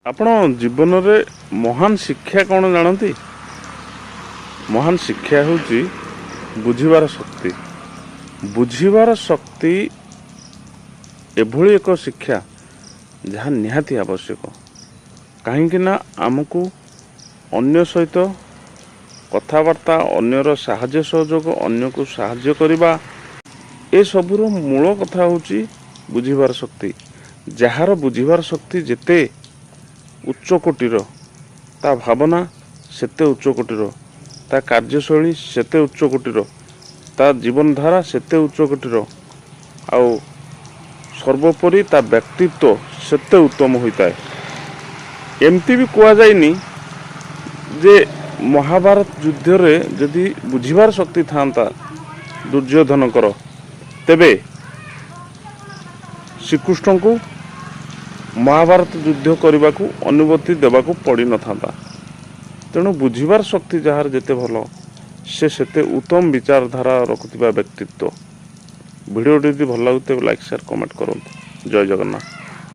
ଆପଣ ଜୀବନରେ ମହାନ ଶିକ୍ଷା କ'ଣ ଜାଣନ୍ତି? ମହାନ ଶିକ୍ଷା ହେଉଛି ବୁଝିବାର ଶକ୍ତି। ବୁଝିବାର ଶକ୍ତି ଏଭଳି ଏକ ଶିକ୍ଷା ଯାହା ନିହାତି ଆବଶ୍ୟକ। କାହିଁକି ନା ଆମକୁ ଅନ୍ୟ ସହିତ କଥାବାର୍ତ୍ତା, ଅନ୍ୟର ସାହାଯ୍ୟ ସହଯୋଗ, ଅନ୍ୟକୁ ସାହାଯ୍ୟ କରିବା, ଏସବୁର ମୂଳ କଥା ହେଉଛି ବୁଝିବାର ଶକ୍ତି। ଯାହାର ବୁଝିବାର ଶକ୍ତି ଯେତେ ଉଚ୍ଚ କୋଟିର, ତା ଭାବନା ସେତେ ଉଚ୍ଚ କୋଟିର, ତା କାର୍ଯ୍ୟଶୈଳୀ ସେତେ ଉଚ୍ଚ କୋଟିର, ତା ଜୀବନଧାରା ସେତେ ଉଚ୍ଚ କୋଟିର, ଆଉ ସର୍ବୋପରି ତା ବ୍ୟକ୍ତିତ୍ୱ ସେତେ ଉତ୍ତମ ହୋଇଥାଏ। ଏମିତି ବି କୁହାଯାଇନି ଯେ ମହାଭାରତ ଯୁଦ୍ଧରେ ଯଦି ବୁଝିବାର ଶକ୍ତି ଥାଆନ୍ତା ଦୁର୍ଯ୍ୟୋଧନଙ୍କର, ତେବେ ଶ୍ରୀକୃଷ୍ଣଙ୍କୁ ମହାଭାରତ ଯୁଦ୍ଧ କରିବାକୁ ଅନୁମତି ଦେବାକୁ ପଡ଼ିନଥାନ୍ତା। ତେଣୁ ବୁଝିବାର ଶକ୍ତି ଯାହାର ଯେତେ ଭଲ, ସେ ସେତେ ଉତ୍ତମ ବିଚାରଧାରା ରଖୁଥିବା ବ୍ୟକ୍ତିତ୍ୱ। ଭିଡ଼ିଓଟି ଯଦି ଭଲ ଲାଗୁଛି ତେବେ ଲାଇକ୍, ସେୟାର, କମେଣ୍ଟ କରନ୍ତୁ। ଜୟ ଜଗନ୍ନାଥ।